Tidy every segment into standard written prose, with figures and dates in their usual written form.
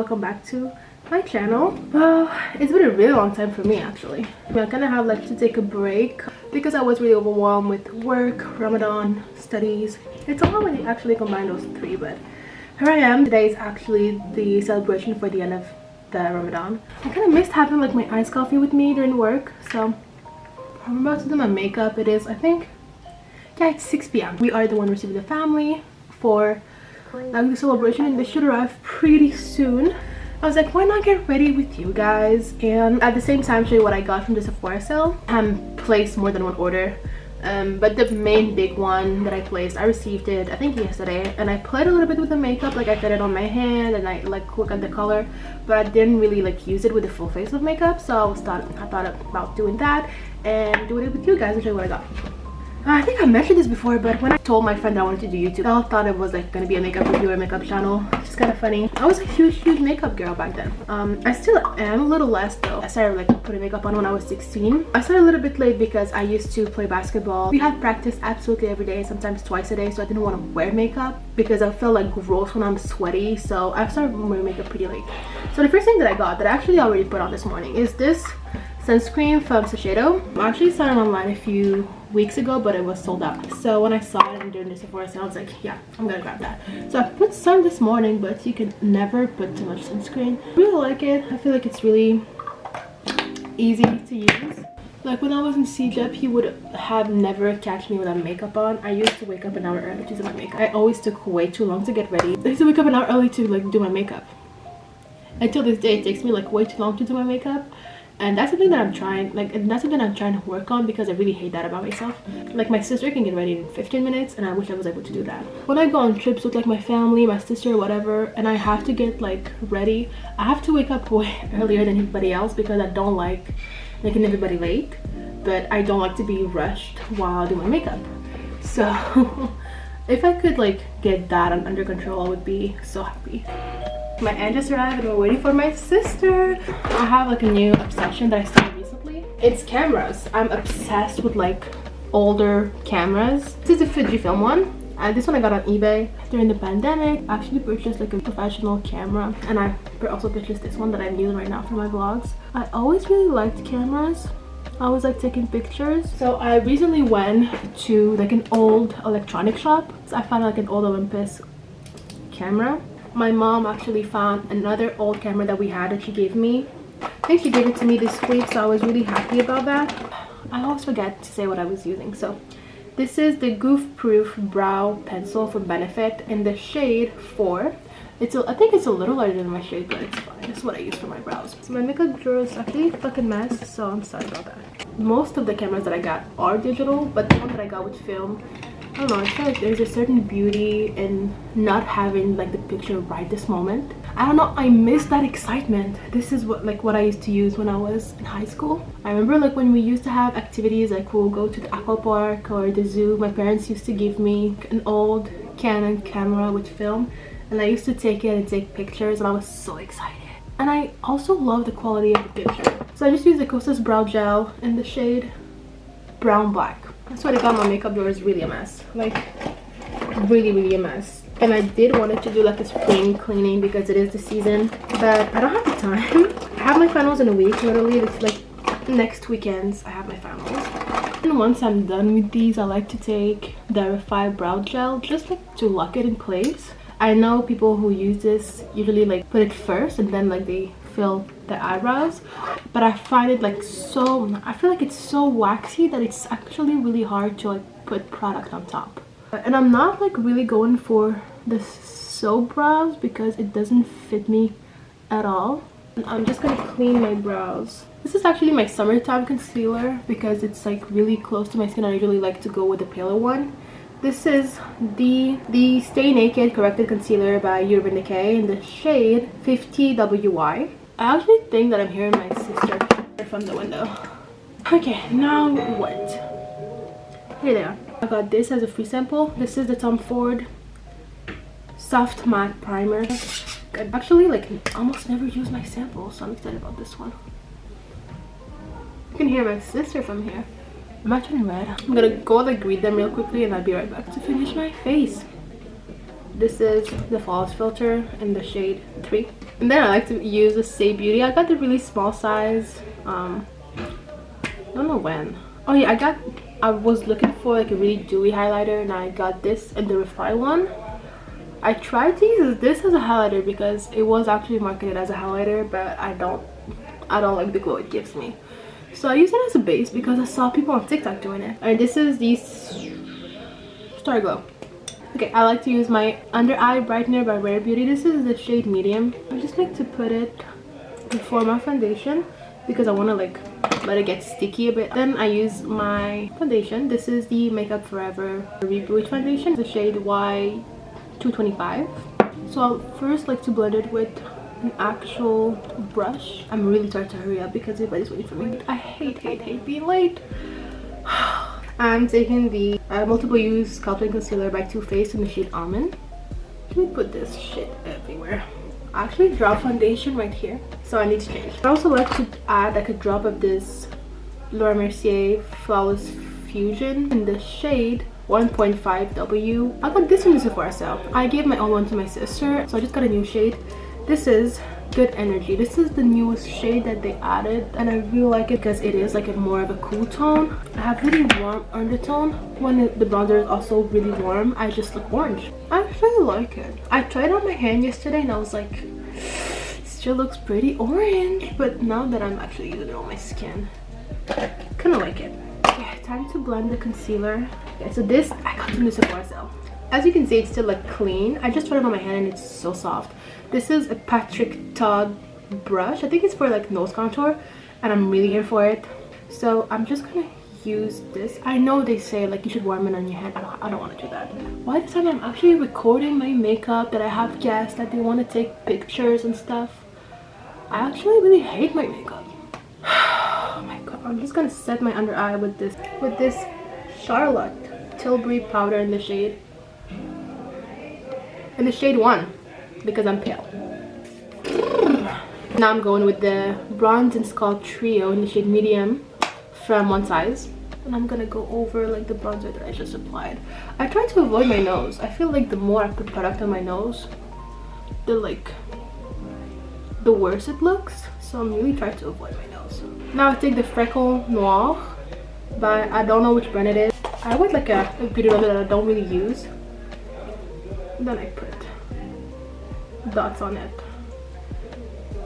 welcome back to my channel. Well, it's been a really long time for me actually. I kind of have like to take a break because I was really overwhelmed with work, Ramadan, studies. It's a lot when you actually combine those three, but here I am. Today is actually the celebration for the end of the Ramadan. I kind of missed having like my iced coffee with me during work, so I'm about to do my makeup. It is, I think, yeah, it's 6 p.m. We are the one receiving the family for like the celebration, and they should arrive pretty soon. I was like, why not get ready with you guys and at the same time show you what I got from the Sephora sale. Placed more than one order, but the main big one that I placed, I received it I think yesterday, and I played a little bit with the makeup, like I got it on my hand and I like look at the color, but I didn't really like use it with the full face of makeup. So I thought about doing that and doing it with you guys and show you what I got. I think I mentioned this before, but when I told my friend that I wanted to do YouTube, they all thought it was like gonna be a makeup review or makeup channel, which is kind of funny. I was a huge makeup girl back then. I still am, a little less though. I started like putting makeup on when I was 16. I started a little bit late because I used to play basketball. We had practice absolutely every day, sometimes twice a day, so I didn't want to wear makeup because I felt like gross when I'm sweaty. So I started wearing makeup pretty late. So the first thing that I got that I actually already put on this morning is this sunscreen from Shiseido. I actually saw it online a few weeks ago, but it was sold out. So when I saw it during the Sephora sale, I was like, yeah, I'm gonna grab that. So I put some this morning, but you can never put too much sunscreen. I really like it. I feel like it's really easy to use. Like when I was in CJEP, he would have never catch me without makeup on. I used to wake up an hour early to do my makeup. I always took way too long to get ready. I used to wake up an hour early to like do my makeup. Until this day, it takes me like way too long to do my makeup. And that's something that I'm trying, like, and that's something I'm trying to work on because I really hate that about myself. Like my sister can get ready in 15 minutes and I wish I was able to do that. When I go on trips with like my family, my sister, whatever, and I have to get like ready, I have to wake up way earlier than everybody else because I don't like making everybody late, but I don't like to be rushed while I do my makeup. So if I could like get that under control, I would be so happy. My aunt just arrived and we're waiting for my sister. I have like a new obsession that I started recently. It's cameras. I'm obsessed with like older cameras. This is a Fujifilm one, and this one I got on eBay during the pandemic. I actually purchased like a professional camera, and I also purchased this one that I'm using right now for my vlogs. I always really liked cameras. I always like taking pictures. So I recently went to like an old electronic shop. So I found like an old Olympus camera. My mom actually found another old camera that we had that she gave me. I think she gave it to me this week, so I was really happy about that. I always forget to say what I was using. So this is the Goof Proof Brow Pencil from Benefit in the shade 4. I think it's a little lighter than my shade, but it's fine. It's what I use for my brows. So my makeup drawer is actually a fucking mess, so I'm sorry about that. Most of the cameras that I got are digital, but the one that I got with film, I don't know, I feel like there's a certain beauty in not having like the picture right this moment. I don't know, I miss that excitement. This is what I used to use when I was in high school. I remember like when we used to have activities, like we'll go to the aqua park or the zoo. My parents used to give me an old Canon camera with film, and I used to take it and take pictures, and I was so excited. And I also love the quality of the picture. So I just used the Kosas Brow Gel in the shade Brown Black. I swear to God, my makeup drawer is really a mess. Like, really a mess. And I did want to do like a spring cleaning because it is the season, but I don't have the time. I have my finals in a week, literally. It's like next weekends I have my finals. And once I'm done with these, I like to take the Refi Brow Gel just like to lock it in place. I know people who use this usually like put it first and then like they fill their eyebrows, but I find it like I feel like it's so waxy that it's actually really hard to like put product on top. And I'm not like really going for the soap brows because it doesn't fit me at all. And I'm just gonna clean my brows. This is actually my summertime concealer because it's like really close to my skin. I usually like to go with the paler one. This is the Stay Naked Corrected Concealer by Urban Decay in the shade 50WY. I actually think that I'm hearing my sister from the window. Okay, now what? Here they are. I got this as a free sample. This is the Tom Ford Soft Matte Primer. I actually like almost never use my samples, so I'm excited about this one. You can hear my sister from here. I'm actually red. I'm gonna go like greet them real quickly and I'll be right back to finish my face. This is the false filter in the shade 3. And then I like to use the Say Beauty. I got the really small size. I don't know when. Oh yeah, I was looking for like a really dewy highlighter, and I got this and the Refine one. I tried to use this as a highlighter because it was actually marketed as a highlighter, but I don't like the glow it gives me. So I use it as a base because I saw people on TikTok doing it. And this is the Star Glow. Okay, I like to use my under eye brightener by Rare Beauty. This is the shade medium. I just like to put it before my foundation because I want to like let it get sticky a bit. Then I use my foundation. This is the Makeup Forever Reboot foundation, the shade Y225. So I'll first like to blend it with an actual brush. I'm really trying to hurry up because everybody's waiting for me. I hate being late. I'm taking the multiple use sculpting concealer by Too Faced in the shade Almond. Let me put this shit everywhere. I actually dropped foundation right here, so I need to change. I also like to add like a drop of this Laura Mercier Flawless Fusion in the shade 1.5W. I got this from the Sephora sale. I gave my own one to my sister, so I just got a new shade. This is Good Energy. This is the newest shade that they added, and I really like it because it is like a more of a cool tone. I have really warm undertone. When the bronzer is also really warm, I just look orange. I actually like it. I tried it on my hand yesterday and I was like, still looks pretty orange, but now that I'm actually using it on my skin, kind of like it. Okay, time to blend the concealer. Okay, so this I got from the Sephora sale. As you can see, it's still like clean. I just tried it on my hand and it's so soft. This is a Patrick Todd brush. I think it's for like nose contour, and I'm really here for it. So I'm just gonna use this. I know they say like you should warm it on your head. I don't want to do that. Why this time I'm actually recording my makeup, that I have guests that they want to take pictures and stuff. I actually really hate my makeup. Oh my god. I'm just gonna set my under eye with this Charlotte Tilbury powder in the shade 1 because I'm pale. Now I'm going with the Bronze and Skull Trio in the shade medium from One Size, and I'm gonna go over like the bronzer that I just applied. I try to avoid my nose. I feel like the more I put product on my nose, the worse it looks, so I'm really trying to avoid my nose. Now I take the Freckle Noir by, I don't know which brand it is. I went like a beauty blender that I don't really use. Then I put dots on it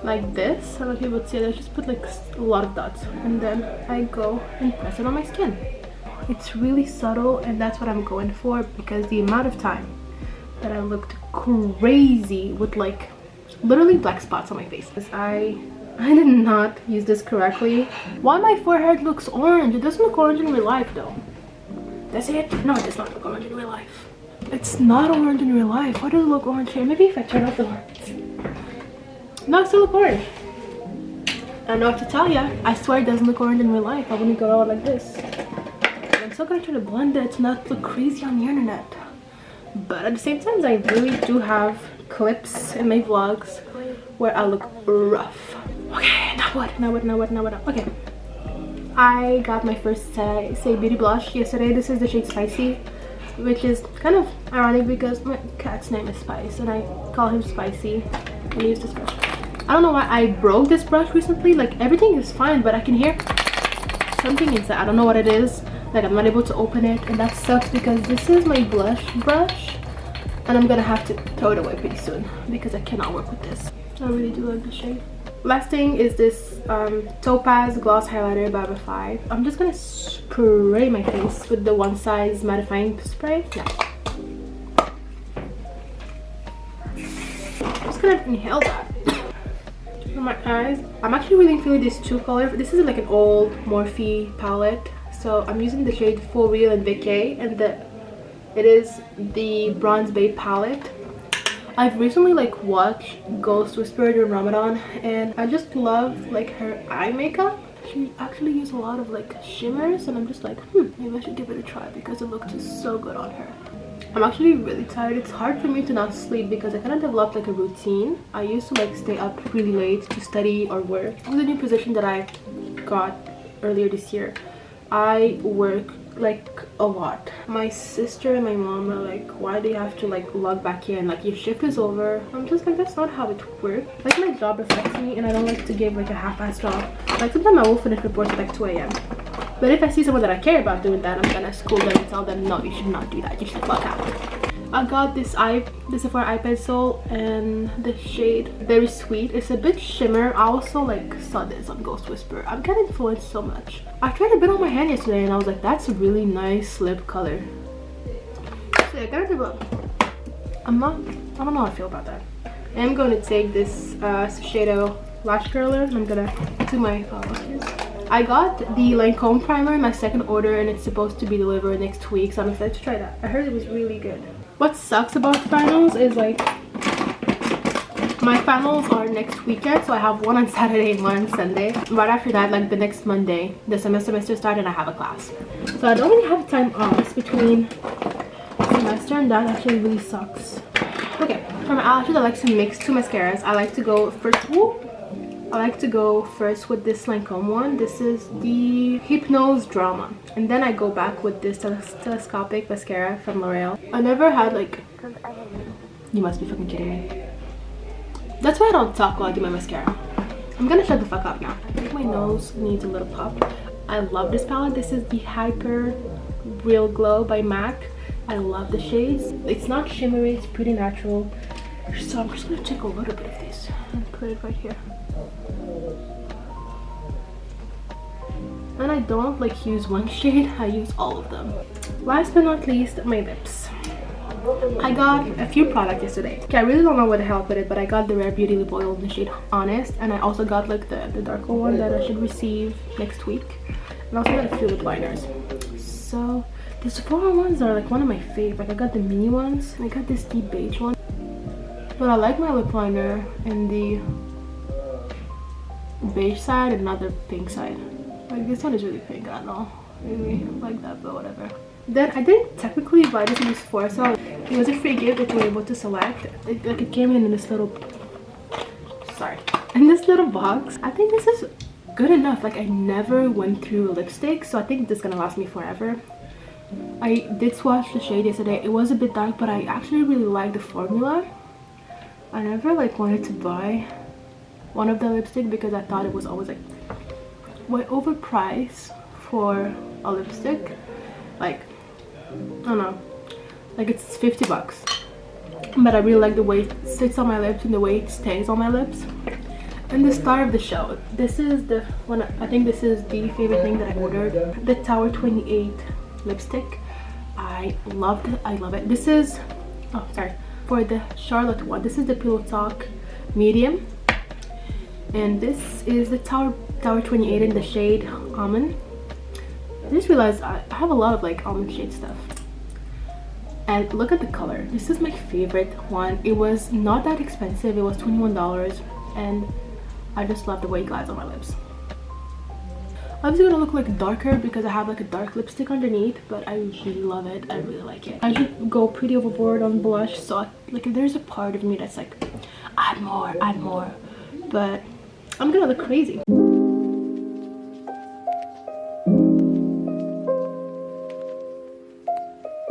like this. I don't know if you would see it. I just put like a lot of dots, and then I go and press it on my skin. It's really subtle, and that's what I'm going for because the amount of time that I looked crazy with like literally black spots on my face. I did not use this correctly. Why my forehead looks orange? It doesn't look orange in real life though. Does it? No, it does not look orange in real life. It's not orange in real life. Why does it look orange here? Maybe if I turn off the lights. No, it still look orange. I don't know what to tell ya. I swear it doesn't look orange in real life. I wouldn't go out like this. I'm still gonna try to blend it to not look crazy on the internet. But at the same time, I really do have clips in my vlogs where I look rough. Okay, now what? Okay. I got my first Say Beauty blush yesterday. This is the shade Spicy, which is kind of ironic because my cat's name is Spice and I call him Spicy. I use this brush. I don't know why I broke this brush recently. Like everything is fine, but I can hear something inside. I don't know what it is. Like I'm not able to open it, and that sucks because this is my blush brush and I'm gonna have to throw it away pretty soon because I cannot work with this. I really do love this shade. Last thing is this Topaz Gloss Highlighter by 5. I'm just gonna spray my face with the One Size mattifying spray. Yeah. I'm just gonna inhale that. For my eyes, I'm actually really feeling these two colors. This is like an old Morphe palette, so I'm using the shade For Real and Vacay, and it is the Bronze Bay palette. I've recently like watched Ghost Whisperer during Ramadan, and I just love like her eye makeup. She actually used a lot of like shimmers, and I'm just like, maybe I should give it a try because it looked just so good on her. I'm actually really tired. It's hard for me to not sleep because I kind of developed like a routine. I used to like stay up really late to study or work. With the new position that I got earlier this year, I work like a lot. My sister and my mom are like, why do you have to like log back in, like your shift is over? I'm just like, that's not how it works. Like my job affects me and I don't like to give like a half-ass job. Like sometimes I will finish reports at like 2 a.m. but if I see someone that I care about doing that, I'm gonna school them and tell them, no, you should not do that, you should log out. I got this Sephora eye pencil and the shade Very Sweet. It's a bit shimmer. I also like saw this on Ghost Whisper. I'm getting influenced so much. I tried a bit on my hand yesterday and I was like, that's a really nice lip color. So yeah, I gotta develop. I don't know how I feel about that. I'm going to take this Shiseido lash curler and I'm gonna do my lashes. I got the Lancome primer in my second order and it's supposed to be delivered next week, so I'm excited to try that. I heard it was really good. What sucks about finals is like my finals are next weekend, so I have one on Saturday and one on Sunday. Right after that, like the next Monday, the semester started and I have a class. So I don't really have time off between semester, and that actually really sucks. Okay, for my eyelashes, I like to mix two mascaras. I like to go first with this Lancome one. This is the Hypnose Drama, and then I go back with this telescopic mascara from L'Oreal. I never had like, you must be fucking kidding me. That's why I don't talk while I do my mascara. I'm gonna shut the fuck up now. I think my nose needs a little pop. I love this palette. This is the Hyper Real Glow by MAC. I love the shades. It's not shimmery, it's pretty natural. So I'm just gonna take a little bit of this and put it right here. And I don't like use one shade, I use all of them. Last but not least, my lips. I got a few products yesterday. Okay, I really don't know what the hell I put it, but I got the Rare Beauty Lip Oil in the shade Honest, and I also got like the darker one that I should receive next week. And I also got a few lip liners. So the Sephora ones are like one of my favorites. Like I got the mini ones and I got this deep beige one. But I like my lip liner in the beige side and not the pink side. Like this one is really pink. I don't know, really like that, but whatever. Then I didn't technically buy this in Sephora, so it was a free gift that you were able to select. It came in this little, in this little box. I think this is good enough. Like I never went through lipstick, so I think this is gonna last me forever. I did swatch the shade yesterday. It was a bit dark, but I actually really like the formula. I never like wanted to buy one of the lipstick because I thought it was always like way overpriced for a lipstick. Like I don't know, like it's 50 bucks, but I really like the way it sits on my lips and the way it stays on my lips. And the star of the show, this is the one, I think this is the favorite thing that I ordered, the Tower 28 lipstick. I loved it, I love it. This is, oh sorry, for the Charlotte one, this is the Pillow Talk medium, and this is the Tower 28 in the shade Almond. I just realized I have a lot of like almond shade stuff. And look at the color. This is my favorite one. It was not that expensive. It was $21, and I just love the way it glides on my lips. Obviously gonna look like darker because I have like a dark lipstick underneath, but I really love it. I really like it. I should go pretty overboard on blush, so like if there's a part of me that's like add more, but I'm gonna look crazy.